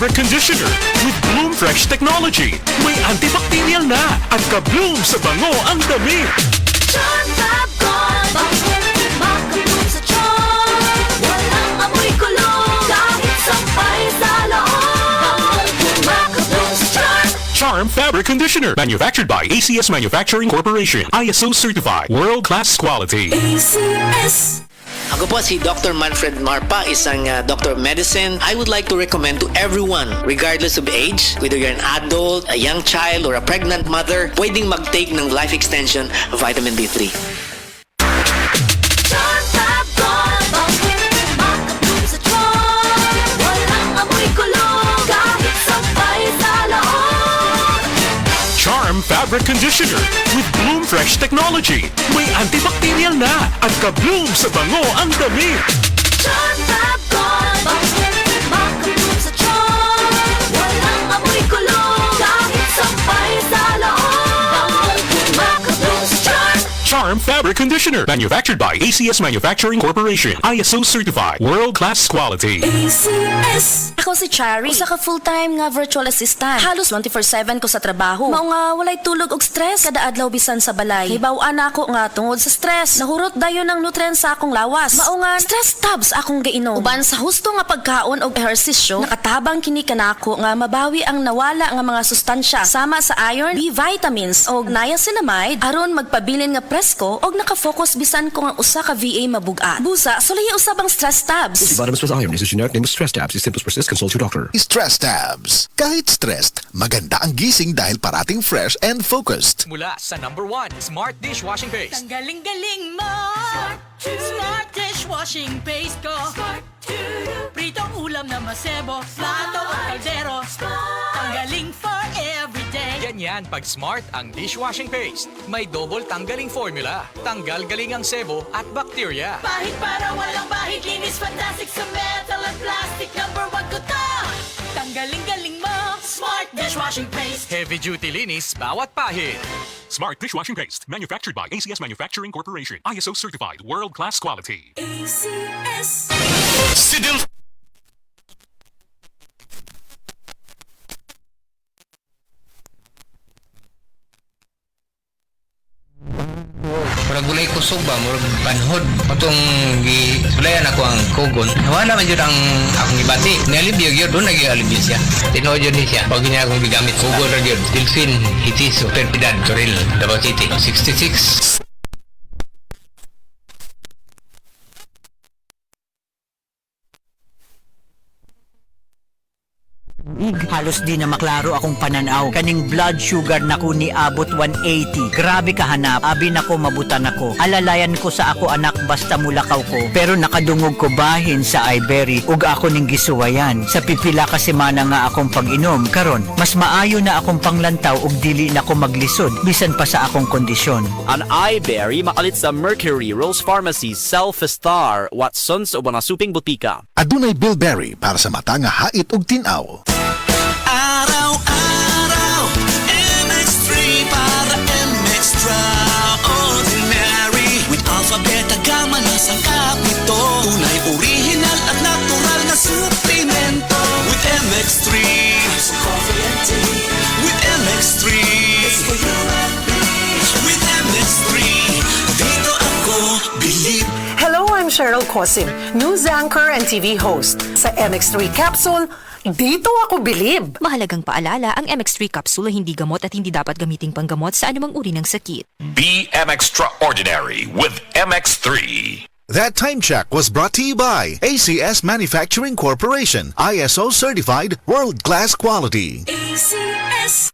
Fabric Conditioner with Bloom Fresh Technology. May antibacterial na at ka-bloom sa bango ang damit. Charm Fab Gone, bakit maka-bloom sa charm? Walang amoy kulong, kahit sampay sa loob. Maka-bloom sa charm. Charm Fabric Conditioner, manufactured by ACS Manufacturing Corporation. ISO certified, world-class quality. ACS. Ako po si Dr. Manfred Marpa, isang doctor of medicine. I would like to recommend to everyone, regardless of age, whether you're an adult, a young child, or a pregnant mother, pwedeng mag-take ng life extension vitamin D3. Charm Fab Gone, bakit maka-bloom sa charm? Walang amoy kulong, kahit sampay sa loob. Charm Fabric Conditioner with Bloom Fresh Technology. May antibacterial na at ka-bloom sa bango ang damit. Charm Fab Gone, bakit maka-bloom sa charm? Walang amoy kulong, kahit sampay sa loob. Maka-bloom sa charm. Charm Fabric Conditioner, manufactured by ACS Manufacturing Corporation. ISO certified, world-class quality. ACS. Ako si Chari, usa ka full-time nga virtual assistant. Halos 24/7 ko sa trabaho. Mao nga walay tulog og stress kada adlaw bisan sa balay. Hibaw-an ako nga tungod sa stress. Nahurot dayon ng nutrients sa akong lawas. Mao nga stress tabs akong gainom. Uban sa husto nga pagkaon og ehersisyo, nakatabang kini kanako nga mabawi ang nawala nga mga sustansya sama sa iron, B vitamins og niacinamide aron magpabilin nga presko og naka-focus bisan ko nga usa ka VA mabugat. Busa, sulay usab ang stress tabs. Vitamins plus iron is a generic name of stress tabs. If symptoms persist, consult your doctor. Stress Tabs. Kahit stressed, maganda ang gising dahil parating fresh and focused. Mula sa #1 Smart Dishwashing Paste. Ang galing-galing mo! Smart dishwashing paste ko. Pritong ulam na masebo, plato o kaldero. Tanggaling for everyday. Ganyan pag Smart ang dishwashing paste. May double tanggaling formula. Tanggal galing ang sebo at bacteria. Bahid para walang bahid, linis fantastic sa metal at plastic. #1 ko to! Tanggaling-galing mo! Smart dishwashing paste. Heavy duty linis bawat pahid. Smart Dishwashing Paste, manufactured by ACS Manufacturing Corporation. ISO certified, world-class quality. ACS. Sidil Murag gulay kusog ba, murag panhod. Matong sulayan ako ang kugon. Nawala man yun ang akong ibati. Nialibyo yun, doon nag-ialibyo siya. Tinood yun siya. Pag niya akong bigamit, kugon rin yun. Delfin, Hitiso, Perpidad, Toril, Davao City, 66. Halos di na maklaro akong pananaw. Kaning blood sugar nako ni abot 180. Grabe kahanap. Abi nako mabutan ako. Alalayan ko sa ako anak basta mulakaw ko. Pero nakadungog ko bahin sa iBerry ug ako ning gisuwayan. Sa pipila ka semana nga akong pag-inom. Karon, mas maayo na akong panglantaw ug dili na ko maglisod bisan pa sa akong kondisyon. Ang iBerry makalit sa Mercury, Rose Pharmacy, Self-Star, Watsons o Bonasuping Butika. Adunay Bilberry para sa mata nga hait ug tinaw. Araw-araw, MX3 para MX-Traordinary. With alpha, beta, gamma na sangkap nito. Tunay, original at natural na suplemento. With MX3, so coffee and tea. With MX3, it's for you and me. With MX3, dito ako believe. Hello, I'm Cheryl Cosim, news anchor and TV host. Sa MX3 Capsule, dito ako bilib. Mahalagang paalala, ang MX3 capsule ay hindi gamot at hindi dapat gamiting panggamot sa anumang uri ng sakit. Be Extraordinary with MX3. That time check was brought to you by ACS Manufacturing Corporation. ISO certified, world-class quality. ACS.